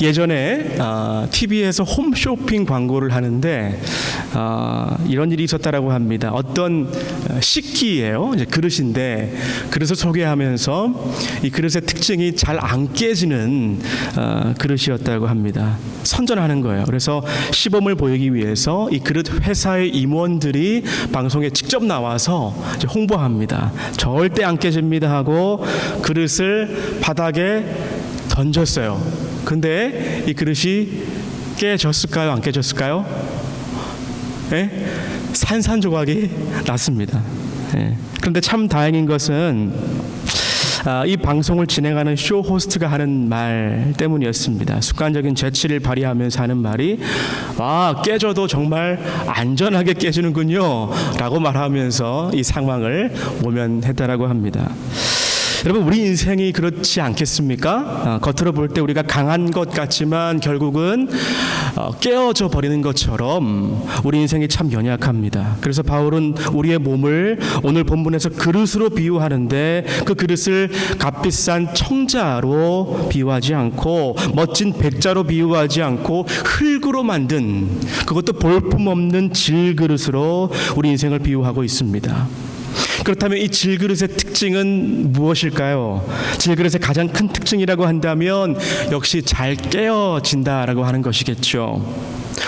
예전에 TV에서 홈쇼핑 광고를 하는데 이런 일이 있었다라고 합니다. 어떤 식기예요. 이제 그릇인데 그릇을 소개하면서 이 그릇의 특징이 잘 안 깨지는 그릇이었다고 합니다. 선전하는 거예요. 그래서 시범을 보이기 위해서 이 그릇 회사의 임원들이 방송에 직접 나와서 이제 홍보합니다. 절대 안 깨집니다 하고 그릇을 바닥에 던졌어요. 근데 이 그릇이 깨졌을까요? 안 깨졌을까요? 네? 산산조각이 났습니다. 네. 그런데 참 다행인 것은 이 방송을 진행하는 쇼 호스트가 하는 말 때문이었습니다. 습관적인 재치를 발휘하면서 하는 말이 깨져도 정말 안전하게 깨지는군요 라고 말하면서 이 상황을 모면했다라고 합니다. 여러분, 우리 인생이 그렇지 않겠습니까? 겉으로 볼 때 우리가 강한 것 같지만 결국은 깨어져 버리는 것처럼 우리 인생이 참 연약합니다. 그래서 바울은 우리의 몸을 오늘 본문에서 그릇으로 비유하는데 그 그릇을 값비싼 청자로 비유하지 않고 멋진 백자로 비유하지 않고 흙으로 만든, 그것도 볼품없는 질그릇으로 우리 인생을 비유하고 있습니다. 그렇다면 이 질그릇의 특징은 무엇일까요? 질그릇의 가장 큰 특징이라고 한다면 역시 잘 깨어진다라고 하는 것이겠죠.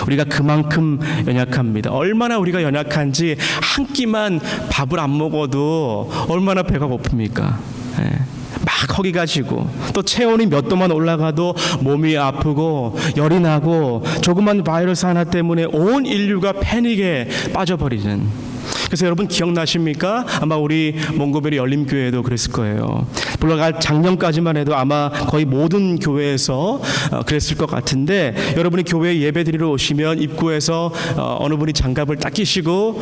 우리가 그만큼 연약합니다. 얼마나 우리가 연약한지 한 끼만 밥을 안 먹어도 얼마나 배가 고픕니까? 막 허기가 지고 또 체온이 몇 도만 올라가도 몸이 아프고 열이 나고 조그만 바이러스 하나 때문에 온 인류가 패닉에 빠져버리는, 그래서 여러분 기억나십니까? 아마 우리 몽고베리 열림교회도 그랬을 거예요. 물론 작년까지만 해도 아마 거의 모든 교회에서 그랬을 것 같은데, 여러분이 교회에 예배드리러 오시면 입구에서 어느 분이 장갑을 딱 끼시고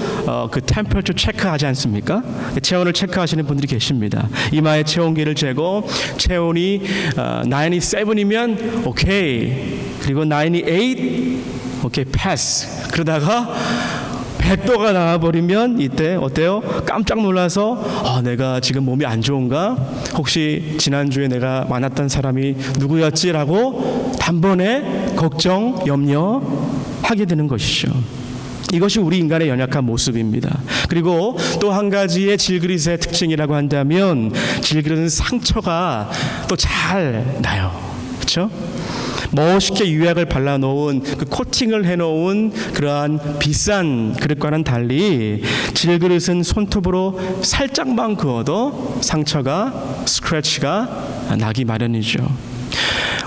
그 템퍼처 체크하지 않습니까? 체온을 체크하시는 분들이 계십니다. 이마의 체온계를 재고 체온이 97이면 오케이, 그리고 98 오케이 패스. 그러다가 100도가 나와버리면 이때 어때요? 깜짝 놀라서 내가 지금 몸이 안 좋은가? 혹시 지난주에 내가 만났던 사람이 누구였지? 라고 단번에 걱정, 염려하게 되는 것이죠. 이것이 우리 인간의 연약한 모습입니다. 그리고 또 한 가지의 질그릇의 특징이라고 한다면 질그릇은 상처가 또 잘 나요. 그렇죠? 멋있게 유약을 발라놓은 그 코팅을 해놓은 그러한 비싼 그릇과는 달리 질그릇은 손톱으로 살짝만 그어도 상처가, 스크래치가 나기 마련이죠.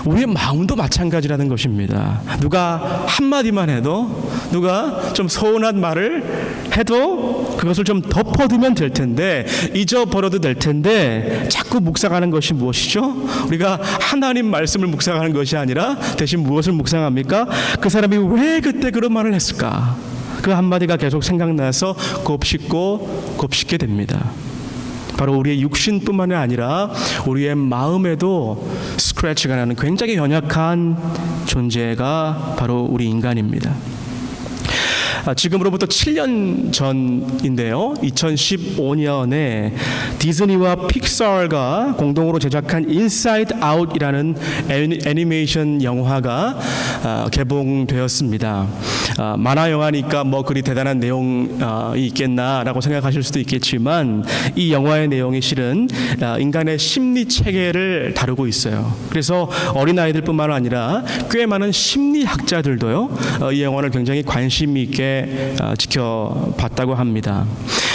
우리의 마음도 마찬가지라는 것입니다. 누가 한마디만 해도, 누가 좀 서운한 말을 해도 그것을 좀 덮어두면 될 텐데, 잊어버려도 될 텐데 자꾸 묵상하는 것이 무엇이죠? 우리가 하나님 말씀을 묵상하는 것이 아니라 대신 무엇을 묵상합니까? 그 사람이 왜 그때 그런 말을 했을까? 그 한마디가 계속 생각나서 곱씹게 됩니다. 바로 우리의 육신뿐만 아니라 우리의 마음에도 스크래치가 나는 굉장히 연약한 존재가 바로 우리 인간입니다. 지금으로부터 7년 전인데요, 2015년에 디즈니와 픽사가 공동으로 제작한 인사이드 아웃이라는 애니메이션 영화가 개봉되었습니다. 만화 영화니까 뭐 그리 대단한 내용이 있겠나라고 생각하실 수도 있겠지만, 이 영화의 내용이 실은 인간의 심리 체계를 다루고 있어요. 그래서 어린아이들뿐만 아니라 꽤 많은 심리학자들도요, 이 영화를 굉장히 관심 있게 지켜봤다고 합니다.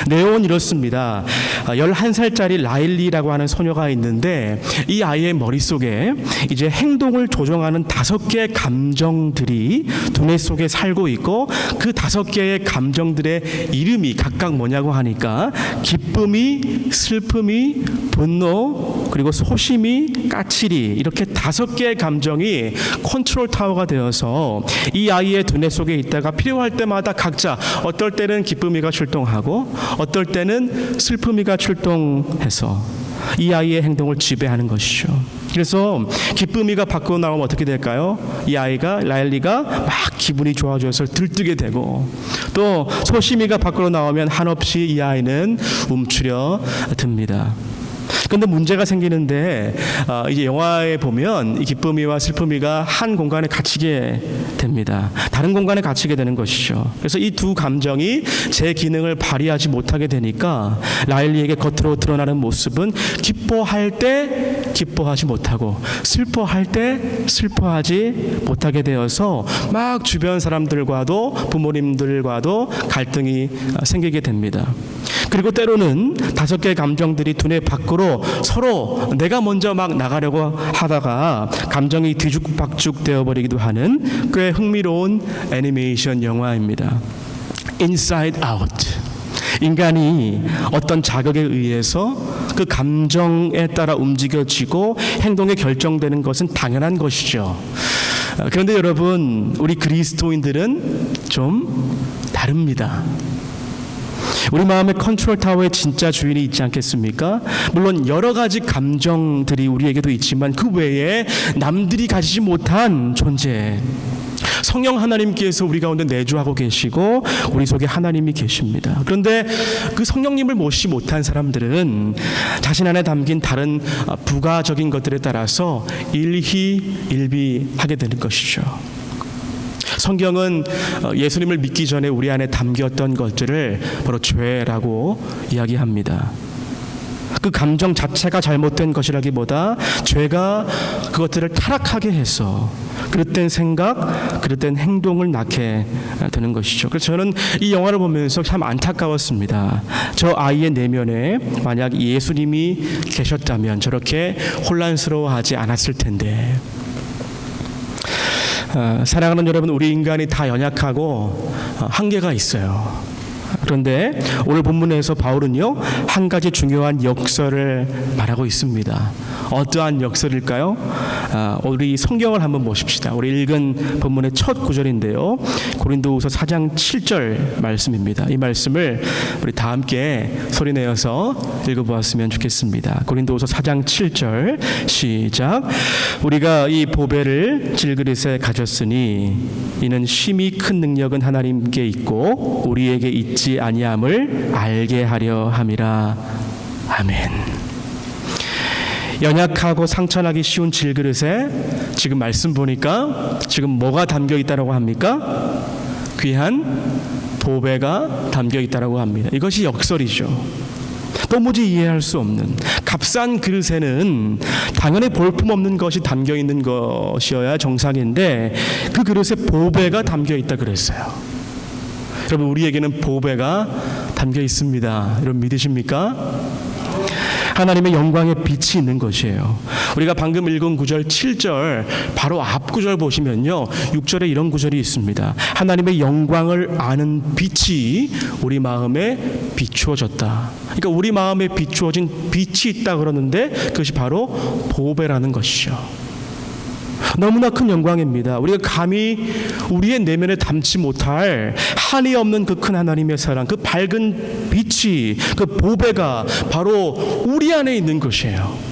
내용은 이렇습니다. 11살짜리 라일리라고 하는 소녀가 있는데, 이 아이의 머릿속에 이제 행동을 조정하는 5개의 감정들이 두뇌 속에 살고 있고, 그 5개의 감정들의 이름이 각각 뭐냐고 하니까 기쁨이, 슬픔이, 분노, 그리고 소심이, 까칠이, 이렇게 5개의 감정이 컨트롤 타워가 되어서 이 아이의 두뇌 속에 있다가 필요할 때마다 각자 어떨 때는 기쁨이가 출동하고 어떨 때는 슬픔이가 출동해서 이 아이의 행동을 지배하는 것이죠. 그래서 기쁨이가 밖으로 나오면 어떻게 될까요? 이 아이가, 라일리가 막 기분이 좋아져서 들뜨게 되고, 또 소심이가 밖으로 나오면 한없이 이 아이는 움츠려 듭니다. 그런데 문제가 생기는데 이제 영화에 보면 이 기쁨이와 슬픔이가 한 공간에 갇히게 됩니다. 다른 공간에 갇히게 되는 것이죠. 그래서 이 두 감정이 제 기능을 발휘하지 못하게 되니까 라일리에게 겉으로 드러나는 모습은 기뻐할 때 기뻐하지 못하고 슬퍼할 때 슬퍼하지 못하게 되어서 막 주변 사람들과도 부모님들과도 갈등이 생기게 됩니다. 그리고 때로는 5개의 감정들이 두뇌 밖으로 서로 내가 먼저 막 나가려고 하다가 감정이 뒤죽박죽 되어버리기도 하는 꽤 흥미로운 애니메이션 영화입니다. Inside Out. 인간이 어떤 자극에 의해서 그 감정에 따라 움직여지고 행동에 결정되는 것은 당연한 것이죠. 그런데 여러분, 우리 그리스도인들은 좀 다릅니다. 우리 마음의 컨트롤 타워의 진짜 주인이 있지 않겠습니까? 물론 여러 가지 감정들이 우리에게도 있지만 그 외에 남들이 가지지 못한 존재, 성령 하나님께서 우리 가운데 내주하고 계시고 우리 속에 하나님이 계십니다. 그런데 그 성령님을 모시지 못한 사람들은 자신 안에 담긴 다른 부가적인 것들에 따라서 일희일비하게 되는 것이죠. 성경은 예수님을 믿기 전에 우리 안에 담겼던 것들을 바로 죄라고 이야기합니다. 그 감정 자체가 잘못된 것이라기보다 죄가 그것들을 타락하게 해서 그릇된 생각, 그릇된 행동을 낳게 되는 것이죠. 그래서 저는 이 영화를 보면서 참 안타까웠습니다. 저 아이의 내면에 만약 예수님이 계셨다면 저렇게 혼란스러워하지 않았을 텐데. 사랑하는 여러분, 우리 인간이 다 연약하고 한계가 있어요. 그런데 오늘 본문에서 바울은요, 한 가지 중요한 역설을 말하고 있습니다. 어떠한 역설일까요? 우리 성경을 한번 보십시다. 우리 읽은 본문의 첫 구절인데요, 고린도후서 4장 7절 말씀입니다. 이 말씀을 우리 다 함께 소리내어서 읽어보았으면 좋겠습니다. 고린도후서 4장 7절 시작. 우리가 이 보배를 질그릇에 가졌으니 이는 심히 큰 능력은 하나님께 있고 우리에게 있지 아니함을 알게 하려 함이라. 아멘. 연약하고 상처나기 쉬운 질그릇에 지금 말씀 보니까 지금 뭐가 담겨 있다고 합니까? 귀한 보배가 담겨 있다고 합니다. 이것이 역설이죠. 도무지 이해할 수 없는 값싼 그릇에는 당연히 볼품없는 것이 담겨 있는 것이어야 정상인데 그 그릇에 보배가 담겨 있다 그랬어요. 여러분, 우리에게는 보배가 담겨 있습니다. 여러분 믿으십니까? 하나님의 영광의 빛이 있는 것이에요. 우리가 방금 읽은 9절 7절 바로 앞 구절 보시면요, 6절에 이런 구절이 있습니다. 하나님의 영광을 아는 빛이 우리 마음에 비추어졌다. 그러니까 우리 마음에 비추어진 빛이 있다 그러는데 그것이 바로 보배라는 것이죠. 너무나 큰 영광입니다. 우리가 감히 우리의 내면에 담지 못할 한이 없는 그 큰 하나님의 사랑, 그 밝은 빛이, 그 보배가 바로 우리 안에 있는 것이에요.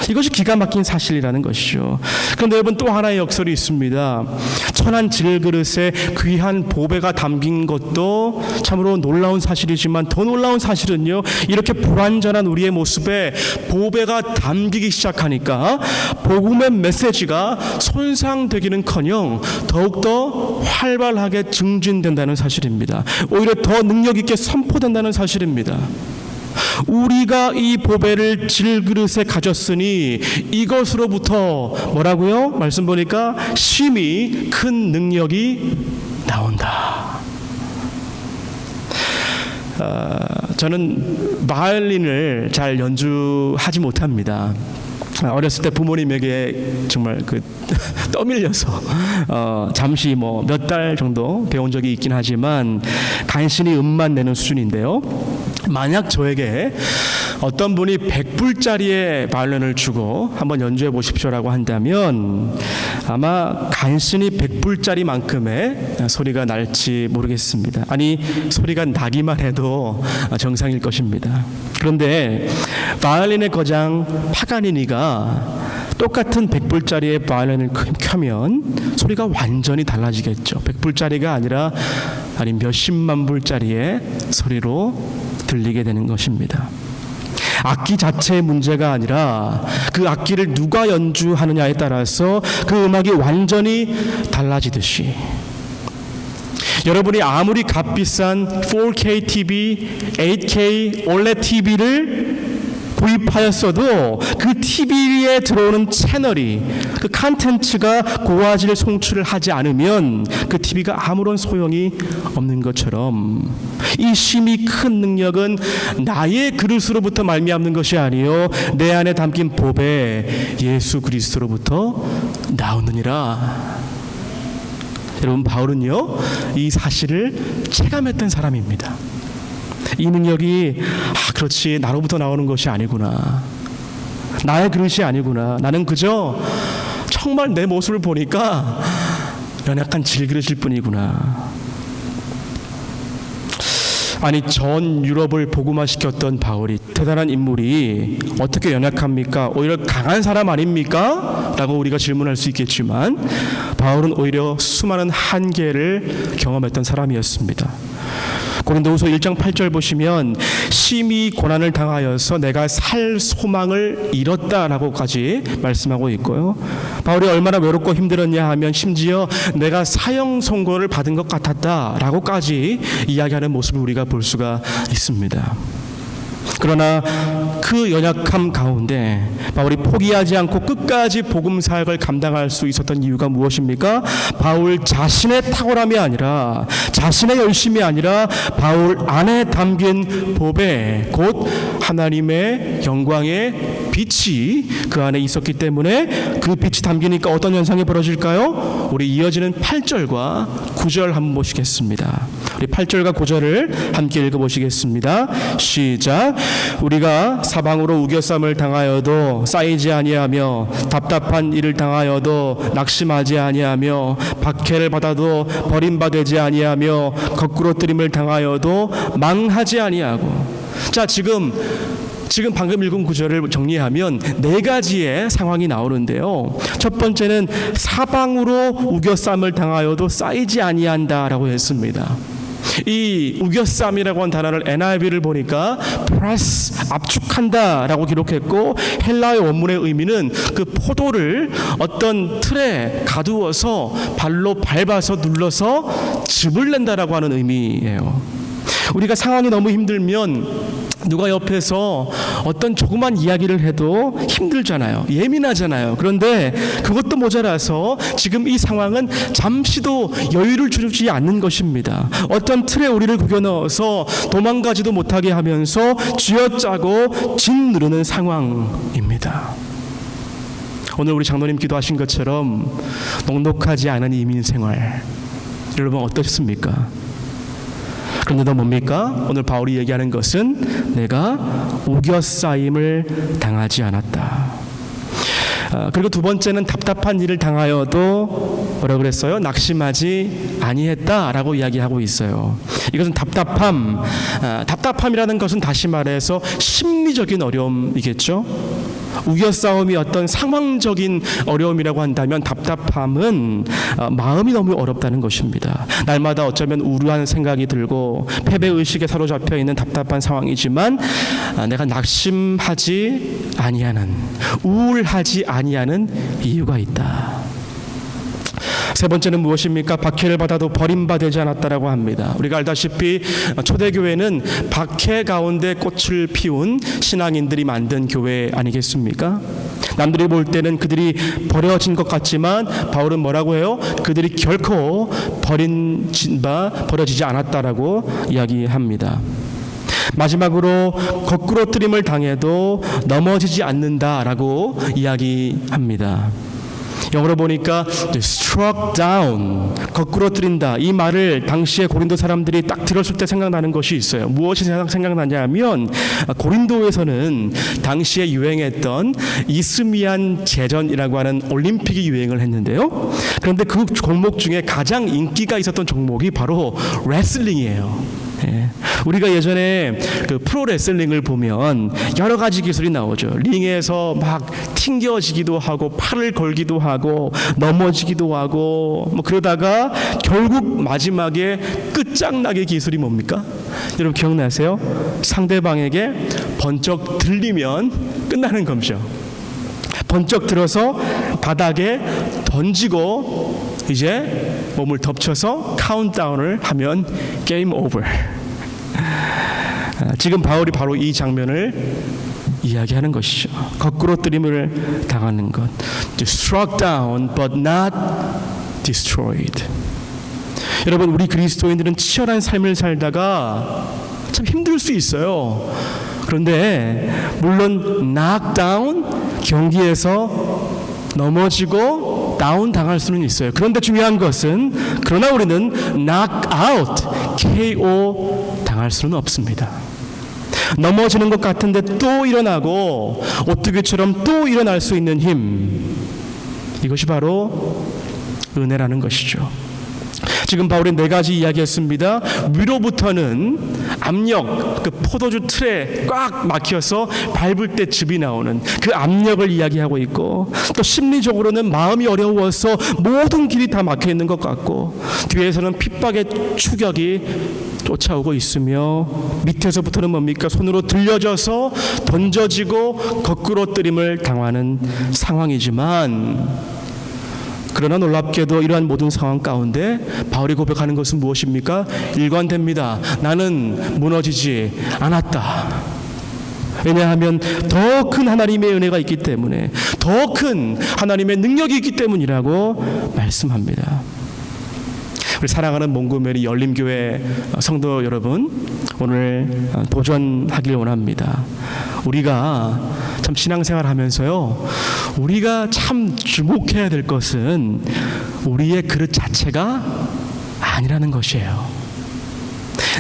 이것이 기가 막힌 사실이라는 것이죠. 그런데 여러분, 또 하나의 역설이 있습니다. 천한 질그릇에 귀한 보배가 담긴 것도 참으로 놀라운 사실이지만 더 놀라운 사실은요, 이렇게 불완전한 우리의 모습에 보배가 담기기 시작하니까 복음의 메시지가 손상되기는커녕 더욱더 활발하게 증진된다는 사실입니다. 오히려 더 능력 있게 선포된다는 사실입니다. 우리가 이 보배를 질그릇에 가졌으니 이것으로부터 뭐라고요? 말씀 보니까 심히 큰 능력이 나온다. 저는 바이올린을 잘 연주하지 못합니다. 어렸을 때 부모님에게 정말 떠밀려서 잠시 몇 달 정도 배운 적이 있긴 하지만 간신히 음만 내는 수준인데요. 만약 저에게 어떤 분이 100불짜리의 바이올린을 주고 한번 연주해 보십시오라고 한다면 아마 간신히 100불짜리만큼의 소리가 날지 모르겠습니다. 아니, 소리가 나기만 해도 정상일 것입니다. 그런데 바이올린의 거장 파가니니가 똑같은 100불짜리의 바이올린을 켜면 소리가 완전히 달라지겠죠. 100불짜리가 아니라 몇십만 불짜리의 소리로 들리게 되는 것입니다. 악기 자체의 문제가 아니라 그 악기를 누가 연주하느냐에 따라서 그 음악이 완전히 달라지듯이 여러분이 아무리 값비싼 4K TV, 8K OLED TV를 구입하였어도 그 TV에 들어오는 채널이 그 컨텐츠가 고화질 송출을 하지 않으면 그 TV가 아무런 소용이 없는 것처럼 이 심히 큰 능력은 나의 그릇으로부터 말미암는 것이 아니요 내 안에 담긴 보배 예수 그리스도로부터 나오느니라. 여러분 바울은요 이 사실을 체감했던 사람입니다. 이 능력이 그렇지 나로부터 나오는 것이 아니구나, 나의 그릇이 아니구나, 나는 그저 정말 내 모습을 보니까 연약한 질그릇일 뿐이구나. 아니 전 유럽을 복음화시켰던 바울이 대단한 인물이 어떻게 연약합니까? 오히려 강한 사람 아닙니까? 라고 우리가 질문할 수 있겠지만 바울은 오히려 수많은 한계를 경험했던 사람이었습니다. 고린도후서 1장 8절 보시면 심히 고난을 당하여서 내가 살 소망을 잃었다라고까지 말씀하고 있고요. 바울이 얼마나 외롭고 힘들었냐 하면 심지어 내가 사형 선고를 받은 것 같았다라고까지 이야기하는 모습을 우리가 볼 수가 있습니다. 그러나 그 연약함 가운데 바울이 포기하지 않고 끝까지 복음 사역을 감당할 수 있었던 이유가 무엇입니까? 바울 자신의 탁월함이 아니라, 자신의 열심이 아니라 바울 안에 담긴 보배, 곧 하나님의 영광의 빛이 그 안에 있었기 때문에 그 빛이 담기니까 어떤 현상이 벌어질까요? 우리 이어지는 8절과 9절 한번 보시겠습니다. 우리 8절과 9절을 함께 읽어보시겠습니다. 시작. 우리가 사방으로 우겨쌈을 당하여도 쌓이지 아니하며 답답한 일을 당하여도 낙심하지 아니하며 박해를 받아도 버림받지 아니하며 거꾸로 뜨림을 당하여도 망하지 아니하고. 자, 지금 방금 읽은 구절을 정리하면 네 가지의 상황이 나오는데요. 첫 번째는 사방으로 우겨쌈을 당하여도 쌓이지 아니한다라고 했습니다. 이 우겨쌈이라고 한 단어를 NIV를 보니까 press, 압축한다라고 기록했고, 헬라의 원문의 의미는 그 포도를 어떤 틀에 가두어서 발로 밟아서 눌러서 즙을 낸다라고 하는 의미예요. 우리가 상황이 너무 힘들면 누가 옆에서 어떤 조그만 이야기를 해도 힘들잖아요. 예민하잖아요. 그런데 그것도 모자라서 지금 이 상황은 잠시도 여유를 주지 않는 것입니다. 어떤 틀에 우리를 구겨 넣어서 도망가지도 못하게 하면서 쥐어짜고 짓누르는 상황입니다. 오늘 우리 장로님 기도하신 것처럼 넉넉하지 않은 이민 생활, 여러분 어떻습니까? 그런데도 뭡니까? 오늘 바울이 얘기하는 것은 내가 우겨싸임을 당하지 않았다. 그리고 두 번째는 답답한 일을 당하여도 뭐라 그랬어요? 낙심하지 아니했다라고 이야기하고 있어요. 이것은 답답함이라는 것은 다시 말해서 심리적인 어려움이겠죠. 우겨싸움이 어떤 상황적인 어려움이라고 한다면 답답함은 마음이 너무 어렵다는 것입니다. 날마다 어쩌면 우울한 생각이 들고 패배의식에 사로잡혀 있는 답답한 상황이지만 내가 낙심하지 아니하는, 우울하지 아니하는 이유가 있다. 세 번째는 무엇입니까? 박해를 받아도 버림받지 않았다라고 합니다. 우리가 알다시피 초대교회는 박해 가운데 꽃을 피운 신앙인들이 만든 교회 아니겠습니까? 남들이 볼 때는 그들이 버려진 것 같지만 바울은 뭐라고 해요? 그들이 결코 버려지지 않았다라고 이야기합니다. 마지막으로 거꾸로 뜨림을 당해도 넘어지지 않는다라고 이야기합니다. 영어로 보니까 struck down, 거꾸로 뜨린다. 이 말을 당시에 고린도 사람들이 딱 들었을 때 생각나는 것이 있어요. 무엇이 생각나냐면 고린도에서는 당시에 유행했던 이스미안 제전이라고 하는 올림픽이 유행을 했는데요. 그런데 그 종목 중에 가장 인기가 있었던 종목이 바로 레슬링이에요. 우리가 예전에 그 프로 레슬링을 보면 여러 가지 기술이 나오죠. 링에서 막 튕겨지기도 하고 팔을 걸기도 하고 넘어지기도 하고 뭐 그러다가 결국 마지막에 끝장나게 기술이 뭡니까? 여러분 기억나세요? 상대방에게 번쩍 들리면 끝나는 겁니다. 번쩍 들어서 바닥에 던지고 이제 몸을 덮쳐서 카운트다운을 하면 게임 오버. 지금 바울이 바로 이 장면을 이야기하는 것이죠. 거꾸로 뜨림을 당하는 것. Struck down but not destroyed. 여러분, 우리 그리스도인들은 치열한 삶을 살다가 참 힘들 수 있어요. 그런데 물론 knock down, 경기에서 넘어지고 다운 당할 수는 있어요. 그런데 중요한 것은 그러나 우리는 knock out, KO 당할 수는 없습니다. 넘어지는 것 같은데 또 일어나고 오뚜기처럼 또 일어날 수 있는 힘, 이것이 바로 은혜라는 것이죠. 지금 바울이 4가지 이야기했습니다. 위로부터는 압력, 그 포도주 틀에 꽉 막혀서 밟을 때 즙이 나오는 그 압력을 이야기하고 있고, 또 심리적으로는 마음이 어려워서 모든 길이 다 막혀 있는 것 같고, 뒤에서는 핍박의 추격이 쫓아오고 있으며, 밑에서부터는 뭡니까? 손으로 들려져서 던져지고 거꾸로 뜨림을 당하는 상황이지만, 그러나 놀랍게도 이러한 모든 상황 가운데 바울이 고백하는 것은 무엇입니까? 일관됩니다. 나는 무너지지 않았다. 왜냐하면 더 큰 하나님의 은혜가 있기 때문에, 더 큰 하나님의 능력이 있기 때문이라고 말씀합니다. 우리 사랑하는 몽고메리 열림교회 성도 여러분, 오늘 도전하길 원합니다. 우리가 참 신앙생활 하면서요, 우리가 참 주목해야 될 것은 우리의 그릇 자체가 아니라는 것이에요.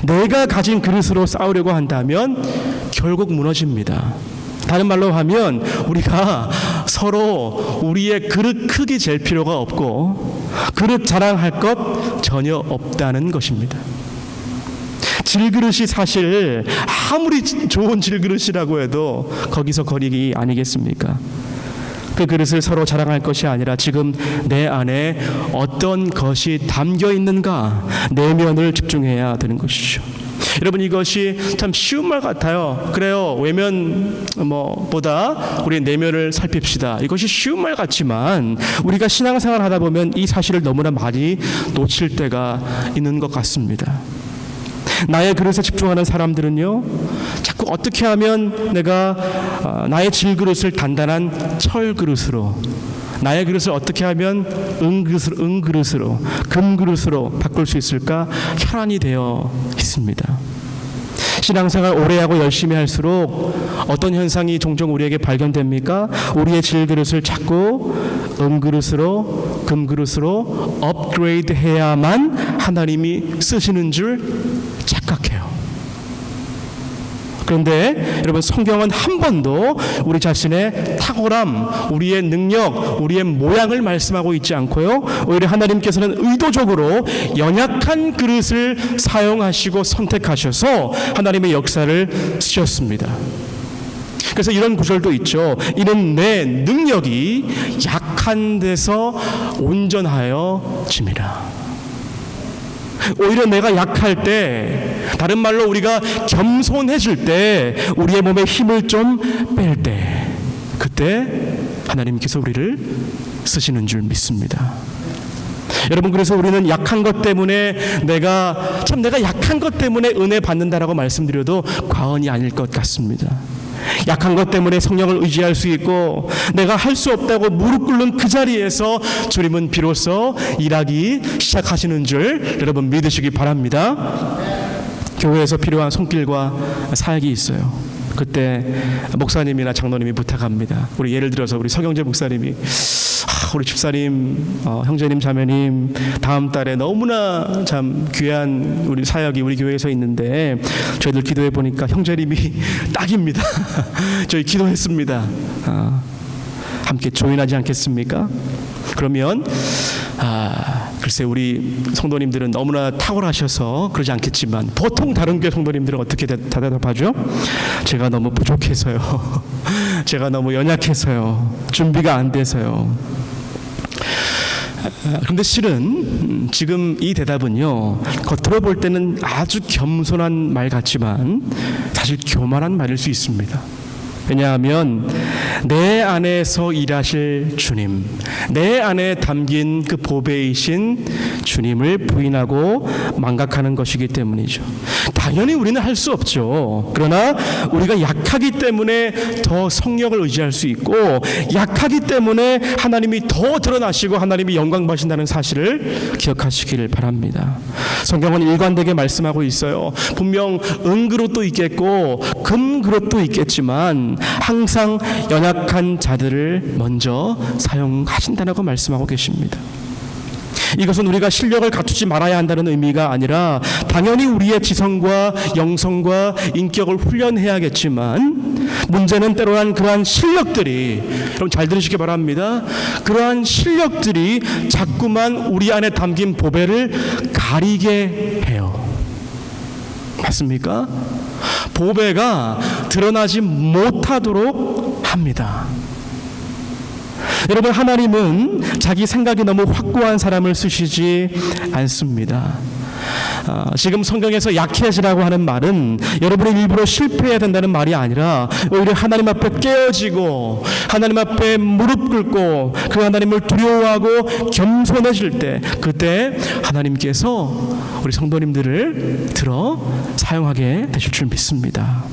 내가 가진 그릇으로 싸우려고 한다면 결국 무너집니다. 다른 말로 하면 우리가 서로 우리의 그릇 크기 잴 필요가 없고 그릇 자랑할 것 전혀 없다는 것입니다. 질그릇이 사실 아무리 좋은 질그릇이라고 해도 거기서 거리기 아니겠습니까? 그 그릇을 서로 자랑할 것이 아니라 지금 내 안에 어떤 것이 담겨 있는가, 내면을 집중해야 되는 것이죠. 여러분, 이것이 참 쉬운 말 같아요. 그래요, 외면 보다 우리 내면을 살핍시다. 이것이 쉬운 말 같지만 우리가 신앙생활 하다 보면 이 사실을 너무나 많이 놓칠 때가 있는 것 같습니다. 나의 그릇에 집중하는 사람들은요, 자꾸 어떻게 하면 내가 나의 질그릇을 단단한 철그릇으로, 나의 그릇을 어떻게 하면 은그릇으로, 금그릇으로 바꿀 수 있을까 혈안이 되어 있습니다. 신앙생활 오래 하고 열심히 할수록 어떤 현상이 종종 우리에게 발견됩니까? 우리의 질그릇을 자꾸 은그릇으로, 금그릇으로 업그레이드 해야만 하나님이 쓰시는 줄 착각해요. 그런데 여러분, 성경은 한 번도 우리 자신의 탁월함, 우리의 능력, 우리의 모양을 말씀하고 있지 않고요, 오히려 하나님께서는 의도적으로 연약한 그릇을 사용하시고 선택하셔서 하나님의 역사를 쓰셨습니다. 그래서 이런 구절도 있죠. 이는 내 능력이 약한 데서 온전하여 짐이라. 오히려 내가 약할 때, 다른 말로 우리가 겸손해질 때, 우리의 몸에 힘을 좀 뺄 때, 그때 하나님께서 우리를 쓰시는 줄 믿습니다. 여러분, 그래서 우리는 약한 것 때문에 내가 약한 것 때문에 은혜 받는다라고 말씀드려도 과언이 아닐 것 같습니다. 약한 것 때문에 성령을 의지할 수 있고, 내가 할 수 없다고 무릎 꿇는 그 자리에서 주님은 비로소 일하기 시작하시는 줄 여러분 믿으시기 바랍니다. 교회에서 필요한 손길과 사역이 있어요. 그때 목사님이나 장로님이 부탁합니다. 우리 예를 들어서 우리 서경재 목사님이 우리 집사님, 형제님, 자매님 다음 달에 너무나 참 귀한 우리 사역이 우리 교회에서 있는데 저희들 기도해 보니까 형제님이 딱입니다. 저희 기도했습니다. 함께 조인하지 않겠습니까? 그러면 글쎄 우리 성도님들은 너무나 탁월하셔서 그러지 않겠지만 보통 다른 교회 성도님들은 어떻게 대답하죠? 제가 너무 부족해서요. 제가 너무 연약해서요. 준비가 안 돼서요. 그런데 실은 지금 이 대답은요, 겉으로 볼 때는 아주 겸손한 말 같지만 사실 교만한 말일 수 있습니다. 왜냐하면 내 안에서 일하실 주님, 내 안에 담긴 그 보배이신 주님을 부인하고 망각하는 것이기 때문이죠. 당연히 우리는 할 수 없죠. 그러나 우리가 약하기 때문에 더 성령을 의지할 수 있고, 약하기 때문에 하나님이 더 드러나시고 하나님이 영광 받으신다는 사실을 기억하시기를 바랍니다. 성경은 일관되게 말씀하고 있어요. 분명 은그릇도 있겠고 금그릇도 있겠지만 항상 연약한 자들을 먼저 사용하신다고 말씀하고 계십니다. 이것은 우리가 실력을 갖추지 말아야 한다는 의미가 아니라 당연히 우리의 지성과 영성과 인격을 훈련해야겠지만, 문제는 때로는 그러한 실력들이, 여러분 잘 들으시기 바랍니다, 그러한 실력들이 자꾸만 우리 안에 담긴 보배를 가리게 해요. 맞습니까? 보배가 드러나지 못하도록 합니다. 여러분, 하나님은 자기 생각이 너무 확고한 사람을 쓰시지 않습니다. 지금 성경에서 약해지라고 하는 말은 여러분이 일부러 실패해야 된다는 말이 아니라 오히려 하나님 앞에 깨어지고 하나님 앞에 무릎 꿇고 그 하나님을 두려워하고 겸손해질 때, 그때 하나님께서 우리 성도님들을 들어 사용하게 되실 줄 믿습니다.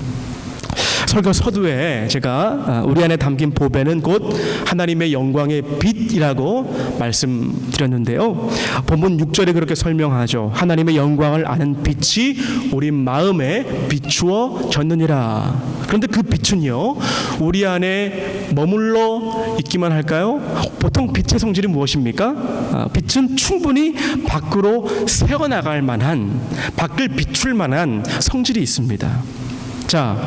설교 서두에 제가 우리 안에 담긴 보배는 곧 하나님의 영광의 빛이라고 말씀드렸는데요. 본문 6절에 그렇게 설명하죠. 하나님의 영광을 아는 빛이 우리 마음에 비추어졌느니라. 그런데 그 빛은요, 우리 안에 머물러 있기만 할까요? 보통 빛의 성질이 무엇입니까? 빛은 충분히 밖으로 새어나갈 만한, 밖을 비출 만한 성질이 있습니다. 자,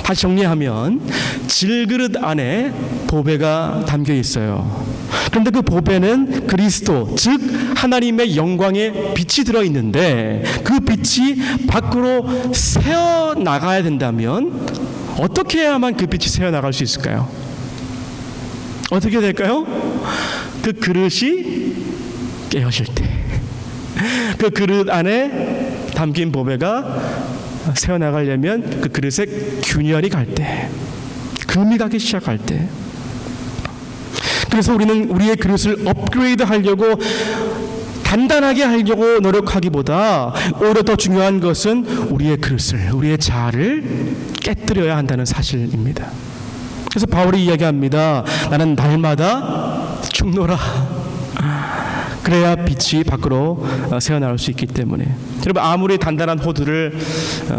다시 정리하면 질그릇 안에 보배가 담겨 있어요. 그런데 그 보배는 그리스도, 즉 하나님의 영광의 빛이 들어있는데, 그 빛이 밖으로 새어나가야 된다면 어떻게 해야만 그 빛이 새어나갈 수 있을까요? 어떻게 될까요? 그 그릇이 깨어질 때, 그 그릇 안에 담긴 보배가 새어나가려면 그 그릇에 균열이 갈 때, 금이 가기 시작할 때. 그래서 우리는 우리의 그릇을 업그레이드 하려고, 단단하게 하려고 노력하기보다 오히려 더 중요한 것은 우리의 그릇을, 우리의 자아를 깨뜨려야 한다는 사실입니다. 그래서 바울이 이야기합니다. 나는 날마다 죽노라. 그래야 빛이 밖으로 새어나올 수 있기 때문에. 여러분, 아무리 단단한 호두를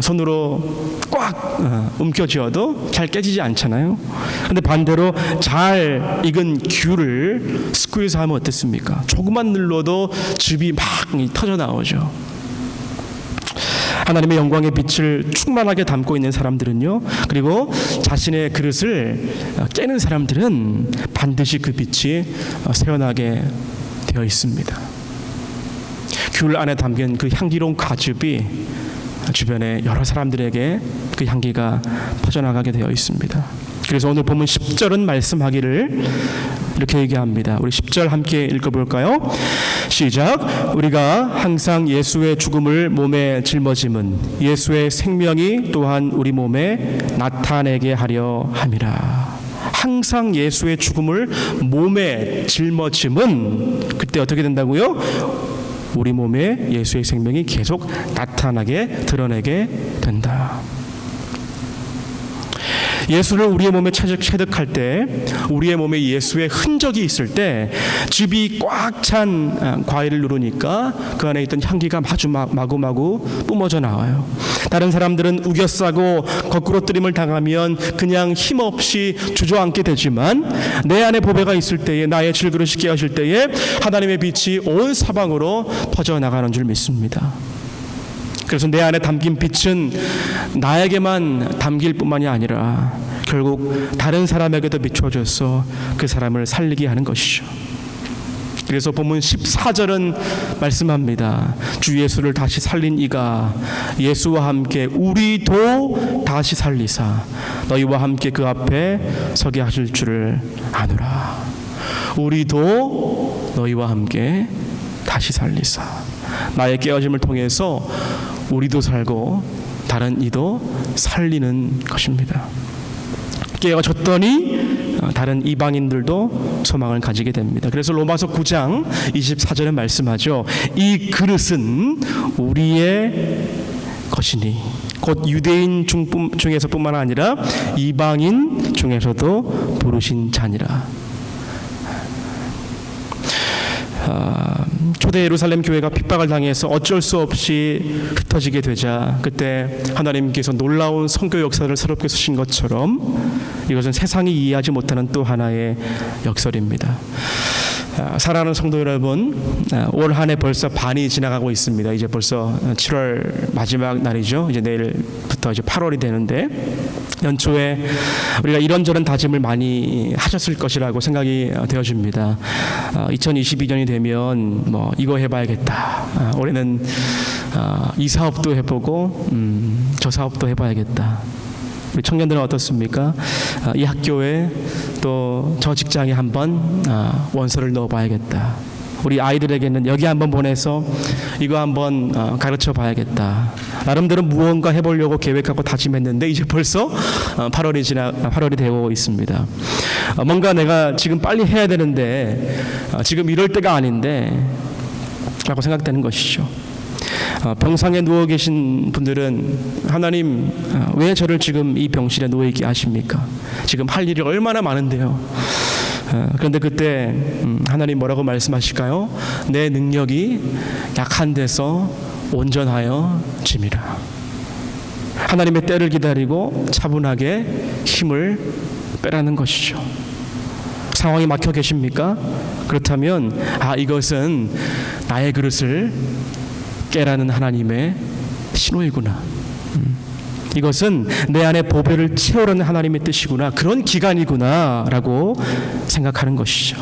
손으로 꽉 움켜쥐어도 잘 깨지지 않잖아요. 그런데 반대로 잘 익은 귤을 스퀴즈 하면 어떻습니까? 조금만 눌러도 즙이 막 터져 나오죠. 하나님의 영광의 빛을 충만하게 담고 있는 사람들은요, 그리고 자신의 그릇을 깨는 사람들은 반드시 그 빛이 새어나게 되어 있습니다. 귤 안에 담긴 그 향기로운 과즙이 주변에 여러 사람들에게 그 향기가 퍼져나가게 되어 있습니다. 그래서 오늘 본문 10절은 말씀하기를 이렇게 얘기합니다. 우리 10절 함께 읽어볼까요? 시작. 우리가 항상 예수의 죽음을 몸에 짊어짐은 예수의 생명이 또한 우리 몸에 나타내게 하려 함이라. 항상 예수의 죽음을 몸에 짊어짐은 그때 어떻게 된다고요? 우리 몸에 예수의 생명이 계속 나타나게, 드러내게 된다. 예수를 우리의 몸에 체득할 때, 우리의 몸에 예수의 흔적이 있을 때, 즙이 꽉 찬 과일을 누르니까 그 안에 있던 향기가 마구마구 뿜어져 나와요. 다른 사람들은 우겨싸고 거꾸로뜨림을 당하면 그냥 힘없이 주저앉게 되지만, 내 안에 보배가 있을 때에, 나의 질그릇이 깨어질 때에 하나님의 빛이 온 사방으로 퍼져나가는 줄 믿습니다. 그래서 내 안에 담긴 빛은 나에게만 담길 뿐만이 아니라 결국 다른 사람에게도 비춰져서 그 사람을 살리게 하는 것이죠. 그래서 본문 14절은 말씀합니다. 주 예수를 다시 살린 이가 예수와 함께 우리도 다시 살리사 너희와 함께 그 앞에 서게 하실 줄을 아노라. 우리도 너희와 함께 다시 살리사. 나의 깨어짐을 통해서 우리도 살고 다른 이도 살리는 것입니다. 깨어졌더니 다른 이방인들도 소망을 가지게 됩니다. 그래서 로마서 9장 24절에 말씀하죠. 이 그릇은 우리의 것이니, 곧 유대인 중에서뿐만 아니라 이방인 중에서도 부르신 자니라. 초대 예루살렘 교회가 핍박을 당해서 어쩔 수 없이 흩어지게 되자, 그때 하나님께서 놀라운 선교 역사를 새롭게 쓰신 것처럼 이것은 세상이 이해하지 못하는 또 하나의 역설입니다. 사랑하는 성도 여러분, 올 한 해 벌써 반이 지나가고 있습니다. 이제 벌써 7월 마지막 날이죠. 이제 내일부터 이제 8월이 되는데, 연초에 우리가 이런저런 다짐을 많이 하셨을 것이라고 생각이 되어집니다. 2022년이 되면 뭐 이거 해봐야겠다. 올해는 이 사업도 해보고 저 사업도 해봐야겠다. 우리 청년들은 어떻습니까? 이 학교에 또 저 직장에 한번 원서를 넣어봐야겠다. 우리 아이들에게는 여기 한번 보내서 이거 한번 가르쳐 봐야겠다. 나름대로 무언가 해보려고 계획하고 다짐했는데 이제 벌써 8월이 되고 있습니다. 뭔가 내가 지금 빨리 해야 되는데 지금 이럴 때가 아닌데 라고 생각되는 것이죠. 병상에 누워 계신 분들은 하나님 왜 저를 지금 이 병실에 누워 있게 하십니까? 지금 할 일이 얼마나 많은데요. 그런데 그때 하나님 뭐라고 말씀하실까요? 내 능력이 약한 데서 온전하여 짐이라. 하나님의 때를 기다리고 차분하게 힘을 빼라는 것이죠. 상황이 막혀 계십니까? 그렇다면 이것은 나의 그릇을 깨라는 하나님의 신호이구나. 이것은 내 안에 보배를 채우라는 하나님의 뜻이구나. 그런 기간이구나 라고 생각하는 것이죠.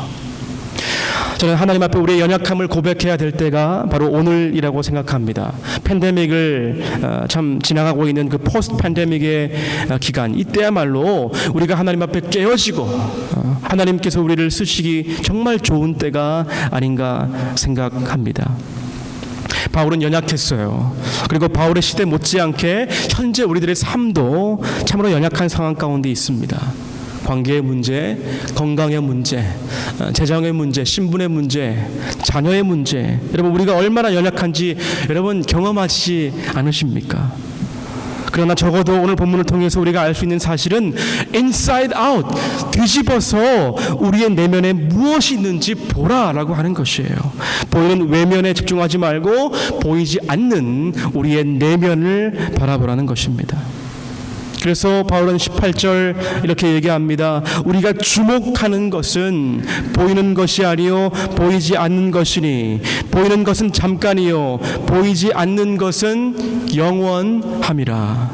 저는 하나님 앞에 우리의 연약함을 고백해야 될 때가 바로 오늘이라고 생각합니다. 팬데믹을 참 지나가고 있는 그 포스트 팬데믹의 기간, 이때야말로 우리가 하나님 앞에 깨어지고 하나님께서 우리를 쓰시기 정말 좋은 때가 아닌가 생각합니다. 바울은 연약했어요. 그리고 바울의 시대 못지않게 현재 우리들의 삶도 참으로 연약한 상황 가운데 있습니다. 관계의 문제, 건강의 문제, 재정의 문제, 신분의 문제, 자녀의 문제, 여러분 우리가 얼마나 연약한지 여러분 경험하지 않으십니까? 그러나 적어도 오늘 본문을 통해서 우리가 알 수 있는 사실은 inside out, 뒤집어서 우리의 내면에 무엇이 있는지 보라라고 하는 것이에요. 보이는 외면에 집중하지 말고 보이지 않는 우리의 내면을 바라보라는 것입니다. 그래서 바울은 18절 이렇게 얘기합니다. 우리가 주목하는 것은 보이는 것이 아니요 보이지 않는 것이니, 보이는 것은 잠깐이요 보이지 않는 것은 영원함이라.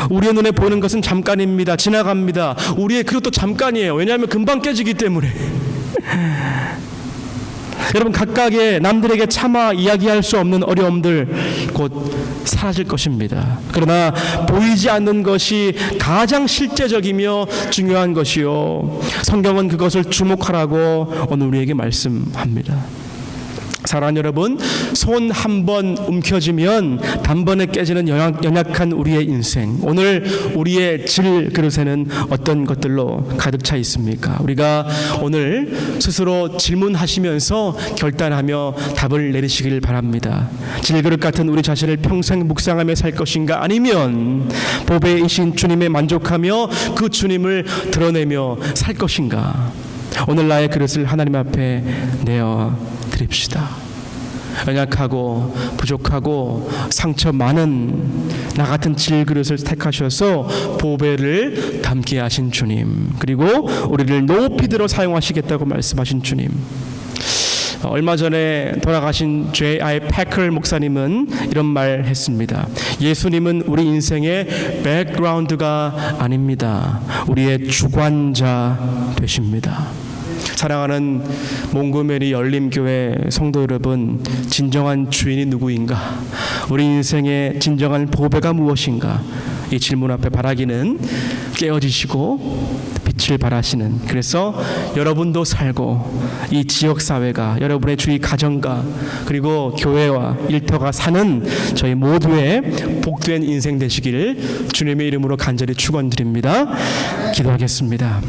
우리의 눈에 보이는 것은 잠깐입니다. 지나갑니다. 우리의 그릇도 잠깐이에요. 왜냐하면 금방 깨지기 때문에. 여러분 각각의 남들에게 차마 이야기할 수 없는 어려움들 곧 사라질 것입니다. 그러나 보이지 않는 것이 가장 실제적이며 중요한 것이요, 성경은 그것을 주목하라고 오늘 우리에게 말씀합니다. 사랑하는 여러분, 손 한 번 움켜쥐면 단번에 깨지는 연약한 우리의 인생, 오늘 우리의 질 그릇에는 어떤 것들로 가득 차 있습니까? 우리가 오늘 스스로 질문하시면서 결단하며 답을 내리시길 바랍니다. 질그릇 같은 우리 자신을 평생 묵상하며 살 것인가, 아니면 보배이신 주님에 만족하며 그 주님을 드러내며 살 것인가? 오늘 나의 그릇을 하나님 앞에 내어 드립시다. 연약하고 부족하고 상처 많은 나 같은 질그릇을 택하셔서 보배를 담게 하신 주님, 그리고 우리를 높이 들어 사용하시겠다고 말씀하신 주님. 얼마 전에 돌아가신 J.I. 패컬 목사님은 이런 말 했습니다. 예수님은 우리 인생의 백그라운드가 아닙니다. 우리의 주관자 되십니다. 사랑하는 몽고메리 열림교회 성도 여러분, 진정한 주인이 누구인가? 우리 인생의 진정한 보배가 무엇인가? 이 질문 앞에 바라기는 깨어지시고 빛을 발하시는, 그래서 여러분도 살고 이 지역 사회가, 여러분의 주위 가정과 그리고 교회와 일터가 사는 저희 모두의 복된 인생 되시기를 주님의 이름으로 간절히 축원드립니다. 기도하겠습니다.